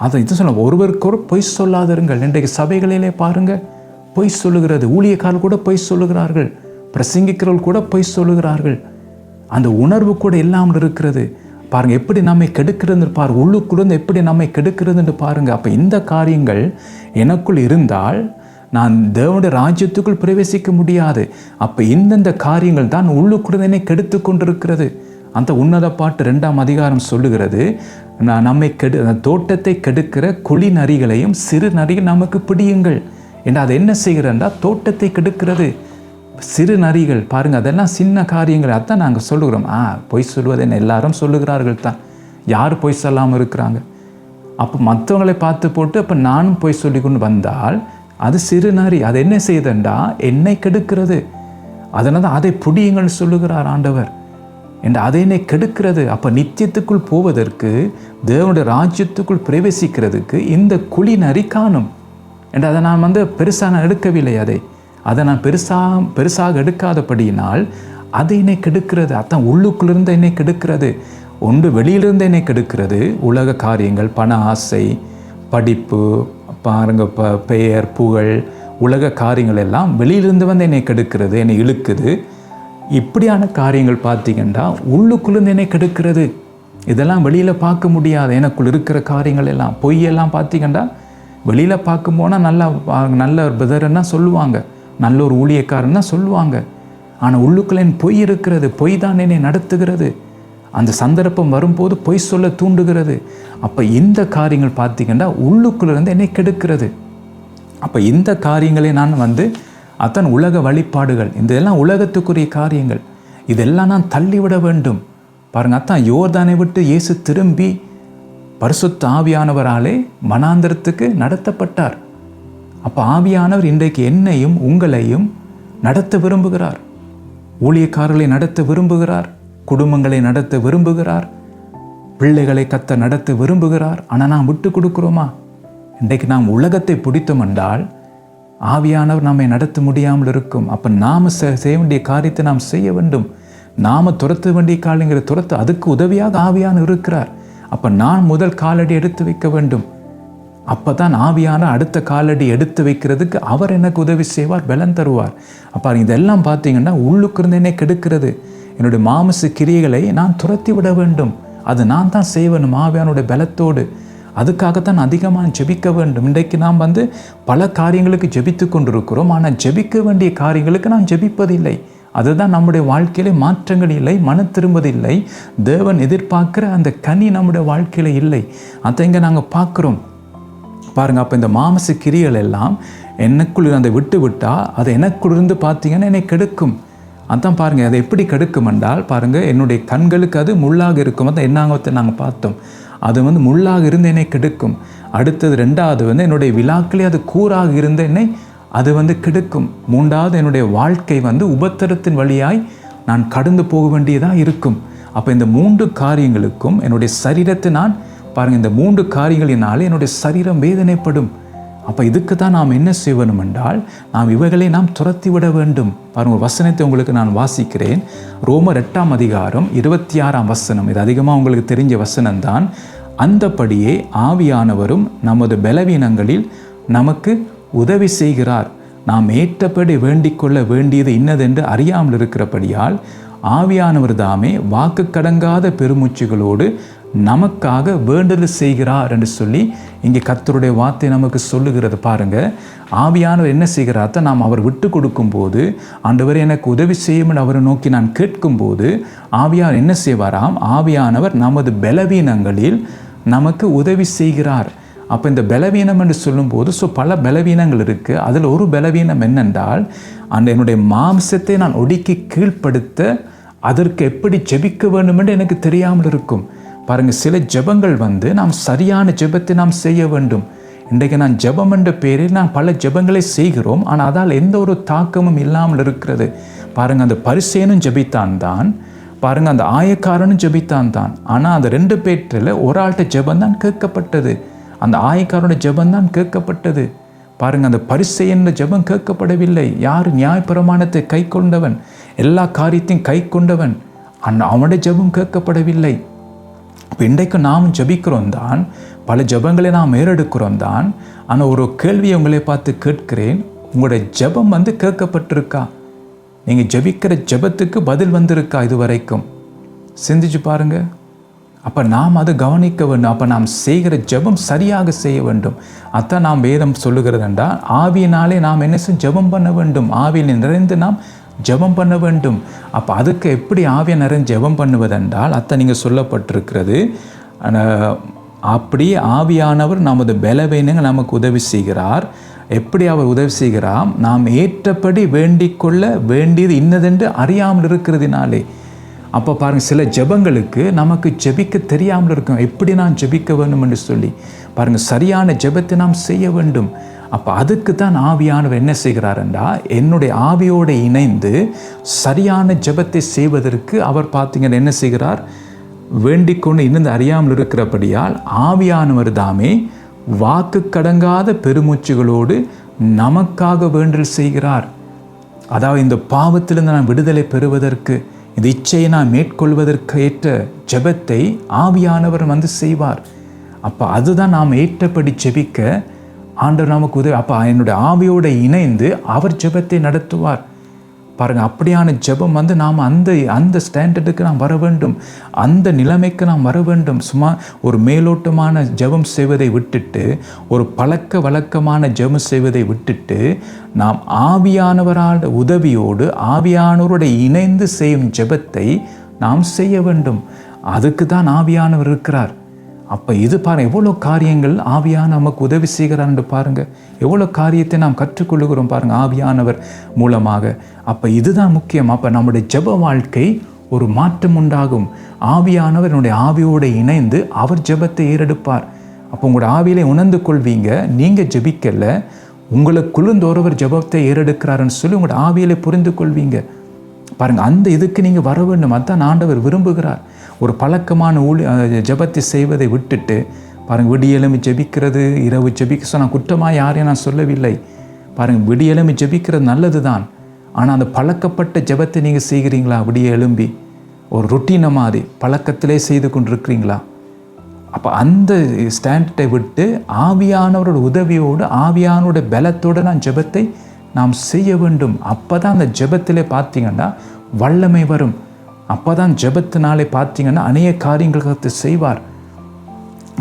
அதை இது சொல்ல, ஒருவருக்கொரு பொய் சொல்லாதிருங்கள். இன்றைக்கு சபைகளிலே பாருங்கள், பொய் சொல்லுகிறது. ஊழியக்காரர்கள் கூட பொய் சொல்லுகிறார்கள், பிரசங்கிக்கிறவர்கள் கூட பொய் சொல்லுகிறார்கள். அந்த உணர்வு கூட இல்லாமல் இருக்கிறது. பாருங்கள், எப்படி நம்மை கெடுக்கிறது பாருங்கள், உள்ளுக்குள்ள எப்படி நம்மை கெடுக்கிறதுன்னு பாருங்கள். அப்போ இந்த காரியங்கள் எனக்குள் இருந்தால் நான் தேவனுடைய ராஜ்யத்துக்குள் பிரவேசிக்க முடியாது. அப்போ இந்தந்த காரியங்கள் தான் உள்ளுக்குள்ள என்னை கெடுத்து கொண்டிருக்கிறது. அந்த உன்னத பாட்டு 2ஆம் அதிகாரம் சொல்லுகிறது, நம்மை தோட்டத்தை கெடுக்கிற குழி நரிகளையும் சிறு நரிகள் நமக்கு பிடியுங்கள் என்று. அதை என்ன செய்கிறதா? தோட்டத்தை கெடுக்கிறது. சிறு நரிகள் பாருங்கள், அதெல்லாம் சின்ன காரியங்கள். அதான் நாங்கள் சொல்லுகிறோம். பொய் சொல்லுவது என்ன, எல்லாரும் சொல்லுகிறார்கள் தான், யார் பொய் சொல்லாமல் இருக்கிறாங்க? அப்போ மற்றவங்களை பார்த்து போட்டு அப்போ நானும் பொய் சொல்லி கொண்டு வந்தால் அது சிறு நரி. அது என்ன செய்யுதுண்டா, என்னை கெடுக்கிறது. அதனால தான் அதை புடியுங்கள் சொல்லுகிறார் ஆண்டவர் என்று. அதை என்னை கெடுக்கிறது. அப்போ நித்தியத்துக்குள் போவதற்கு, தேவனுடைய ராஜ்யத்துக்குள் பிரவேசிக்கிறதுக்கு இந்த குழி நரி காணும் என்று. அதை நான் பெருசாக நான் எடுக்கவில்லை. அதை நான் பெருசாக எடுக்காதபடியினால் அதை என்னை கெடுக்கிறது. அதான் உள்ளுக்குள்ளிருந்து என்னை கெடுக்கிறது. ஒன்று வெளியிலிருந்து என்னை கெடுக்கிறது, உலக காரியங்கள், பண ஆசை, படிப்பு, பாருங்க, பெயர், புகழ், உலக காரியங்கள் எல்லாம் வெளியிலிருந்து என்னை கெடுக்கிறது, என்னை இழுக்குது. இப்படியான காரியங்கள் பார்த்தீங்கன்னா உள்ளுக்குள்ளிருந்து என்னை கெடுக்கிறது. இதெல்லாம் வெளியில் பார்க்க முடியாது. எனக்குள் இருக்கிற காரியங்கள் எல்லாம், பொய்யெல்லாம் பார்த்தீங்கன்னா வெளியில் பார்க்கும் போனால் நல்ல ஒரு பிரதர்னா சொல்லுவாங்க, நல்ல ஒரு ஊழியக்காரன்னா சொல்லுவாங்க. ஆனால் உள்ளுக்குள்ள என் பொய் இருக்கிறது. பொய் தான் என்னை நடத்துகிறது. அந்த சந்தர்ப்பம் வரும்போது பொய் சொல்ல தூண்டுகிறது. அப்போ இந்த காரியங்கள் பார்த்தீங்கன்னா உள்ளுக்குள்ளிருந்து என்னை கெடுக்கிறது. அப்போ இந்த காரியங்களை நான் அத்தன் உலக வழிபாடுகள், இதெல்லாம் உலகத்துக்குரிய காரியங்கள், இதெல்லாம் நான் தள்ளிவிட வேண்டும். பாருங்க, அத்தான் யோர்தானை விட்டு இயேசு திரும்பி பரிசுத்த ஆவியானவராலே மனாந்தரத்துக்கு நடத்தப்பட்டார். அப்போ ஆவியானவர் இன்றைக்கு என்னையும் உங்களையும் நடத்த விரும்புகிறார். ஊழியக்காரர்களை நடத்த விரும்புகிறார். குடும்பங்களை நடத்த விரும்புகிறார். பிள்ளைகளை நடத்த விரும்புகிறார். ஆனால் நாம் விட்டு கொடுக்குறோமா? இன்றைக்கு நாம் உலகத்தை பிடித்தோம் என்றால் ஆவியானவர் நம்மை நடத்த முடியாமல் இருக்கும். அப்போ நாம் செய்ய வேண்டிய காரியத்தை நாம் செய்ய வேண்டும். நாம் துரத்த வேண்டிய காரியங்களை துரத்து, அதுக்கு உதவியாக ஆவியானவர் இருக்கிறார். அப்போ நான் முதல் காலடி எடுத்து வைக்க வேண்டும். அப்போ தான் ஆவியான அடுத்த காலடி எடுத்து வைக்கிறதுக்கு அவர் எனக்கு உதவி செய்வார், பலன் தருவார். அப்போ இதெல்லாம் பார்த்தீங்கன்னா உள்ளுக்கு இருந்து என்னை கெடுக்கிறது. என்னுடைய மாமிச கிரியைகளை நான் துரத்தி விட வேண்டும். அது நான் தான் செய்வேணும் ஆவியானுடைய பலத்தோடு. அதுக்காகத்தான் அதிகமாக ஜெபிக்க வேண்டும். இன்றைக்கு நாம் பல காரியங்களுக்கு ஜெபித்து கொண்டிருக்கிறோம். ஆனால் ஜெபிக்க வேண்டிய காரியங்களுக்கு நாம் ஜெபிப்பதில்லை. அதுதான் நம்முடைய வாழ்க்கையில மாற்றங்கள் இல்லை, மன திரும்பதில்லை. தேவன் எதிர்பார்க்கிற அந்த கனி நம்முடைய வாழ்க்கையில இல்லை. அதை இங்கே நாங்கள் பார்க்குறோம். பாருங்கள், அப்போ இந்த மாமிச கிரிகள் எல்லாம் எனக்குள்ள அந்த விட்டு விட்டால் அது எனக்குள்ளிருந்து பார்த்தீங்கன்னா என்னை கெடுக்கும். அதான் பாருங்கள், அதை எப்படி கெடுக்கும் என்றால், பாருங்கள், என்னுடைய கண்களுக்கு அது முள்ளாக இருக்கும். அதான் என்னாங்கத்தை நாங்கள் பார்த்தோம். அது முள்ளாக இருந்து என்னை கெடுக்கும். அடுத்தது ரெண்டாவது என்னுடைய விழாக்களே அது கூறாக இருந்த என்னை அது கெடுக்கும். மூன்றாவது என்னுடைய வாழ்க்கை உபத்திரத்தின் வழியாய் நான் கடந்து போக வேண்டியதாக இருக்கும். அப்போ இந்த 3 காரியங்களுக்கும் என்னுடைய சரீரத்தை நான் பாருங்கள், இந்த 3 காரியங்களினாலே என்னுடைய சரீரம் வேதனைப்படும். அப்போ இதுக்கு தான் நாம் என்ன செய்யணும் என்றால், நாம் இவைகளை நாம் துரத்தி விட வேண்டும். பாருங்கள், வசனத்தை உங்களுக்கு நான் வாசிக்கிறேன். ரோமர் 8ஆம் அதிகாரம் 26ஆம் வசனம். இது அதிகமாக உங்களுக்கு தெரிஞ்ச வசனம்தான். அந்தபடியே ஆவியானவரும் நமது பலவீனங்களில் நமக்கு உதவி செய்கிறார். நாம் ஏற்றபடி வேண்டிக் கொள்ள வேண்டியது இன்னதென்று அறியாமல் இருக்கிறபடியால் ஆவியானவர் தாமே வாக்கு கடங்காத பெருமூச்சுகளோடு நமக்காக வேண்டுதல் செய்கிறார் என்று சொல்லி இங்கே கர்த்தருடைய வார்த்தை நமக்கு சொல்லுகிறது. பாருங்க, ஆவியானவர் என்ன செய்கிறார்? நாம் அவர் விட்டு கொடுக்கும் போது, ஆண்டவர் எனக்கு உதவி செய்யும் அவரை நோக்கி நான் கேட்கும் போது ஆவியானவர் என்ன செய்வாராம்? ஆவியானவர் நமது பலவீனங்களில் நமக்கு உதவி செய்கிறார். அப்போ இந்த பலவீனம் என்று சொல்லும்போது பல பலவீனங்கள் இருக்குது. அதில் ஒரு பலவீனம் என்னென்றால், அந்த என்னுடைய மாம்சத்தை நான் ஒடுக்கி கீழ்ப்படுத்த அதற்கு எப்படி ஜெபிக்க வேண்டும் என்று எனக்கு தெரியாமல் இருக்கும். பாருங்கள், சில ஜெபங்கள் நாம் சரியான ஜெபத்தை நாம் செய்ய வேண்டும். இன்றைக்கு நான் ஜெபம் என்ற பேரில் நான் பல ஜெபங்களை செய்கிறோம். ஆனால் அதால் எந்த ஒரு தாக்கமும் இல்லாமல் இருக்கிறது. பாருங்கள், அந்த பரிசேனும் ஜெபித்தான் தான், பாருங்கள் அந்த ஆயக்காரனும் ஜெபித்தான் தான். ஆனால் அந்த 2 பேற்றில் ஒரு ஆள்கிட்ட ஜெபந்தான் கேட்கப்பட்டது. அந்த ஆயக்காரனுடைய ஜெபந்தான் கேட்கப்பட்டது. பாருங்கள், அந்த பரிசேயன் ஜெபம் கேட்கப்படவில்லை. யார்? நியாயப்பிரமாணத்தை கை கொண்டவன், எல்லா காரியத்தையும் கை கொண்டவன், அவனுடைய ஜெபம் கேட்கப்படவில்லை. இப்போ இன்றைக்கு நாம் ஜெபிக்கிறோம் தான், பல ஜெபங்களை நாம் ஏறெடுக்கிறோம் தான். ஆனால் ஒரு கேள்வியை உங்களை பார்த்து கேட்கிறேன், உங்களுடைய ஜெபம் கேட்கப்பட்டிருக்கா? நீங்கள் ஜெபிக்கிற ஜெபத்துக்கு பதில் வந்திருக்கா இது வரைக்கும்? சிந்திச்சு பாருங்கள். அப்போ நாம் அதை கவனிக்க வேண்டும். அப்போ நாம் செய்கிற ஜெபம் சரியாக செய்ய வேண்டும். அதான் நாம் வேதம் சொல்லுகிறது என்றால், ஆவியினாலே நாம் என்ன செய்ய ஜெபம் பண்ண வேண்டும். ஆவியில் நிறைந்து நாம் ஜெபம் பண்ண வேண்டும். அப்போ அதுக்கு எப்படி ஆவியை நிறைந்து ஜெபம் பண்ணுவதென்றால், அத்தை நீங்கள் சொல்லப்பட்டிருக்கிறது, அப்படியே ஆவியானவர் நமது பலவீனங்கள் நமக்கு உதவி செய்கிறார். எப்படி அவர் உதவி செய்கிறார்? நாம் ஏற்றபடி வேண்டிக் கொள்ள வேண்டியது இன்னதென்று அறியாமல் இருக்கிறதுனாலே. அப்போ பாருங்கள், சில ஜெபங்களுக்கு நமக்கு ஜெபிக்க தெரியாமல் இருக்கும். எப்படி நான் ஜெபிக்க வேண்டும் என்று சொல்லி பாருங்கள், சரியான ஜெபத்தை நாம் செய்ய வேண்டும். அப்போ அதுக்கு தான் ஆவியானவர் என்ன செய்கிறார் என்றால், என்னுடைய ஆவியோடு இணைந்து சரியான ஜெபத்தை செய்வதற்கு அவர் பார்த்தீங்கன்னா என்ன செய்கிறார்? வேண்டிக் கொண்டு இன்னும் அறியாமல் இருக்கிறபடியால் ஆவியானவர் தாமே வாக்கு கடங்காத பெருமூச்சுகளோடு நமக்காக வேண்டல் செய்கிறார். அதாவது இந்த பாவத்திலிருந்து நாம் விடுதலை பெறுவதற்கு, இந்த இச்சையை நாம் மேற்கொள்வதற்கு ஏற்ற ஜெபத்தை ஆவியானவர் செய்வார். அப்போ அதுதான் நாம் ஏற்றபடி ஜெபிக்க ஆண்டவர் நமக்கு உதவி. அப்போ என்னுடைய ஆவியோடு இணைந்து அவர் ஜெபத்தை நடத்துவார். பாருங்கள், அப்படியான ஜெபம் நாம் அந்த ஸ்டாண்டர்டுக்கு நாம் வர வேண்டும், அந்த நிலைமைக்கு நாம் வர வேண்டும். சும்மா ஒரு மேலோட்டமான ஜெபம் செய்வதை விட்டுட்டு, ஒரு பழக்க வழக்கமான ஜெபம் செய்வதை விட்டுட்டு, நாம் ஆவியானவரால் உதவியோடு ஆவியானவரோடு இணைந்து செய்யும் ஜெபத்தை நாம் செய்ய வேண்டும். அதுக்கு தான் ஆவியானவர் இருக்கிறார். அப்போ இது பாருங்கள், எவ்வளோ காரியங்கள் ஆவியான நமக்கு உதவி செய்கிறான்னு பாருங்கள். எவ்வளோ காரியத்தை நாம் கற்றுக்கொள்ளுகிறோம் பாருங்கள் ஆவியானவர் மூலமாக. அப்போ இதுதான் முக்கியம். அப்போ நம்முடைய ஜெப வாழ்க்கை ஒரு மாற்றம் உண்டாகும். ஆவியானவர் என்னுடைய ஆவியோடு இணைந்து அவர் ஜெபத்தை ஏறெடுப்பார். அப்போ உங்களோட ஆவியிலே உணர்ந்து கொள்வீங்க, நீங்கள் ஜெபிக்கல, உங்களுக்குள்ளுந்து ஒருவர் ஜெபத்தை ஏறெடுக்கிறாருன்னு சொல்லி உங்களோட ஆவியிலே புரிந்து கொள்வீங்க. பாருங்கள், அந்த இதுக்கு நீங்கள் வர வேண்டும். அதுதான் ஆண்டவர் விரும்புகிறார். ஒரு பழக்கமான ஜெபத்தை செய்வதை விட்டுட்டு பாருங்கள், விடியெலும்பி ஜெபிக்கிறது, இரவு ஜெபிக்க சொன்னால் குற்றமாக யாரையும் நான் சொல்லவில்லை. பாருங்கள், விடியெலும்பி ஜெபிக்கிறது நல்லது தான். ஆனால் அந்த பழக்கப்பட்ட ஜெபத்தை நீங்கள் செய்கிறீங்களா? விடிய எழும்பி ஒரு ரொட்டீனை மாதிரி பழக்கத்திலே செய்து கொண்டிருக்கிறீங்களா? அப்போ அந்த ஸ்டாண்டர்டை விட்டு ஆவியானவரோட உதவியோடு ஆவியானோட பலத்தோடு நான் ஜெபத்தை நாம் செய்ய வேண்டும். அப்போ தான் அந்த ஜெபத்திலே பார்த்தீங்கன்னா வல்லமை வரும். அப்போ தான் ஜெபத்தினாலே பார்த்தீங்கன்னா அநேக காரியங்களுக்கு செய்வார்.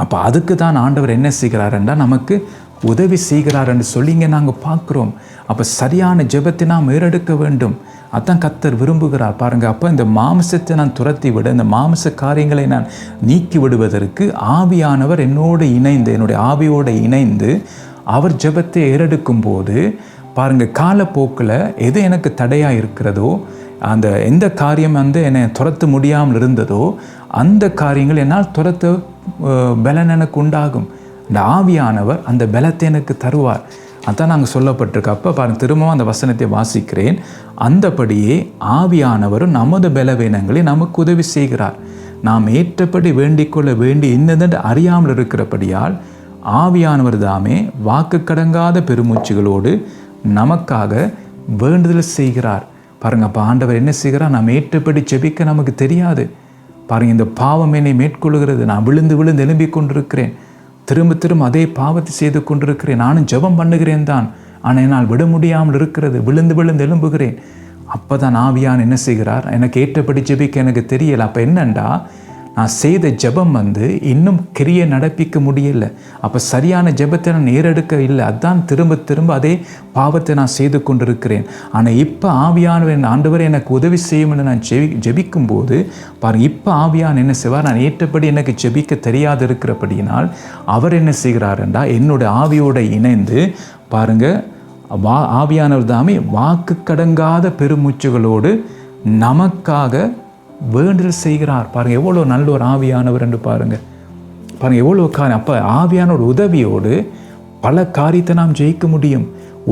அப்போ அதுக்கு தான் ஆண்டவர் என்ன செய்கிறாருன்னா நமக்கு உதவி செய்கிறார் என்று சொல்லிங்க நாங்கள் பார்க்குறோம். அப்போ சரியான ஜெபத்தை நாம் ஏறெடுக்க வேண்டும். அதான் கர்த்தர் விரும்புகிறார் பாருங்கள். அப்போ இந்த மாம்சத்தை நான் துரத்தி விட, இந்த மாம்ச காரியங்களை நான் நீக்கி விடுவதற்கு ஆவியானவர் என்னோடு இணைந்து, என்னுடைய ஆவியோடு இணைந்து அவர் ஜெபத்தை ஏறெடுக்கும் போது பாருங்கள், காலப்போக்கில் எது எனக்கு தடையாக இருக்கிறதோ, அந்த எந்த காரியம் என்னை துரத்த முடியாமல் இருந்ததோ அந்த காரியங்கள் என்னால் துரத்த பலன் எனக்கு உண்டாகும். இந்த ஆவியானவர் அந்த பலத்தை எனக்கு தருவார். அதான் நாங்கள் சொல்லப்பட்டிருக்கு. அப்போ பாருங்கள், திரும்பவும் அந்த வசனத்தை வாசிக்கிறேன். அந்தபடியே ஆவியானவரும் நமது பலவீனங்களை நமக்கு உதவி செய்கிறார். நாம் ஏற்றபடி வேண்டிக்கொள்ள வேண்டி இன்னதென்று அறியாமல் இருக்கிறபடியால் ஆவியானவர் தாமே வாக்கு கடங்காத பெருமூச்சுகளோடு நமக்காக வேண்டுதல் செய்கிறார். பாருங்கள், அப்போ ஆண்டவர் என்ன செய்கிறார்? நாம் ஏற்றபடி ஜெபிக்க நமக்கு தெரியாது. பாருங்கள், இந்த பாவம் என்னை மேற்கொள்கிறது. நான் விழுந்து விழுந்து எழும்பிக் கொண்டிருக்கிறேன். திரும்ப திரும்ப அதே பாவத்தை செய்து கொண்டிருக்கிறேன். நானும் ஜெபம் பண்ணுகிறேன் தான், ஆனால் என்னால் விட முடியாமல் இருக்கிறது. விழுந்து விழுந்து எழும்புகிறேன். அப்போ தான் ஆவியான் என்ன செய்கிறார்? எனக்கு ஏற்றபடி ஜெபிக்க எனக்கு தெரியலை. அப்போ என்னண்டா, நான் செய்த ஜெபம் இன்னும் கிரியை நடப்பிக்க முடியல. அப்போ சரியான ஜெபத்தை நான் ஏறெடுக்க இல்லை. அதான் திரும்ப திரும்ப அதே பாவத்தை நான் செய்து கொண்டிருக்கிறேன். ஆனால் இப்போ ஆவியானவர் ஆண்டவர் எனக்கு உதவி செய்யும்னு நான் ஜெபிக்கும் போது பாருங்கள், இப்போ ஆவியான் என்ன செய்வார்? நான் ஏற்றபடி எனக்கு ஜெபிக்க தெரியாது இருக்கிறபடியினால் அவர் என்ன செய்கிறாருண்டா, என்னுடைய ஆவியோடு இணைந்து பாருங்கள், ஆவியானவர் தாமே வாக்கு கடங்காத பெருமூச்சுகளோடு நமக்காக வேண்டுதல் செய்கிறார். பாருங்கள், எவ்வளோ நல்ல ஒரு ஆவியானவர் என்று பாருங்கள். பாருங்கள், எவ்வளோ அப்போ ஆவியானோட உதவியோடு பல காரியத்தை நாம் ஜெயிக்க முடியும்,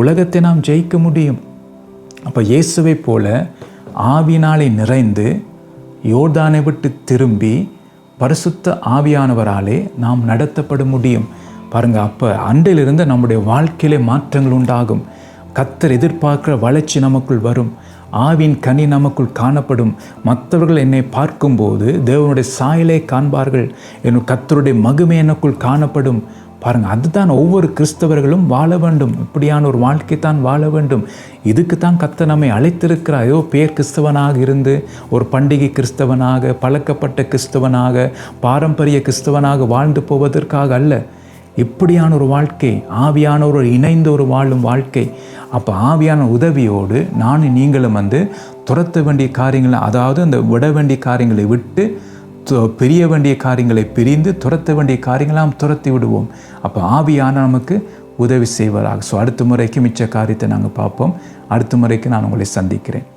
உலகத்தை நாம் ஜெயிக்க முடியும். அப்போ இயேசுவை போல ஆவியினாலே நிறைந்து யோர்தானை விட்டு திரும்பி பரிசுத்த ஆவியானவராலே நாம் நடத்தப்பட முடியும். பாருங்கள், அப்போ அன்றிலிருந்து நம்முடைய வாழ்க்கையிலே மாற்றங்கள் உண்டாகும். கர்த்தர் எதிர்பார்க்கிற வளர்ச்சி நமக்குள் வரும். ஆவின் கனி நமக்குள் காணப்படும். மற்றவர்கள் என்னை பார்க்கும்போது தேவனுடைய சாயலை காண்பார்கள். என் கர்த்தருடைய மகிமை எனக்குள் காணப்படும். பாருங்கள், அதுதான் ஒவ்வொரு கிறிஸ்தவர்களும் வாழ வேண்டும். இப்படியான ஒரு வாழ்க்கை தான் வாழ வேண்டும். இதுக்கு தான் கர்த்தர் நம்மை அழைத்திருக்கிறார். ஏதோ பேர் கிறிஸ்தவனாக இருந்து ஒரு பண்டிகை கிறிஸ்தவனாக, பழக்கப்பட்ட கிறிஸ்தவனாக, பாரம்பரிய கிறிஸ்தவனாக வாழ்ந்து போவதற்காக அல்ல. இப்படியான ஒரு வாழ்க்கை, ஆவியானவர் இணைந்த ஒரு வாழும் வாழ்க்கை. அப்போ ஆவியான உதவியோடு நானும் நீங்களும் துரத்த வேண்டிய காரியங்களை, அதாவது அந்த விட வேண்டிய காரியங்களை விட்டு பிரிய வேண்டிய காரியங்களை பிரிந்து துரத்த வேண்டிய காரியங்களை நாம் துரத்தி விடுவோம். அப்போ ஆவியான நமக்கு உதவி செய்வதாக. ஸோ அடுத்த முறைக்கு மிச்ச காரியத்தை நாங்கள் பார்ப்போம். அடுத்த முறைக்கு நான் உங்களை சந்திக்கிறேன்.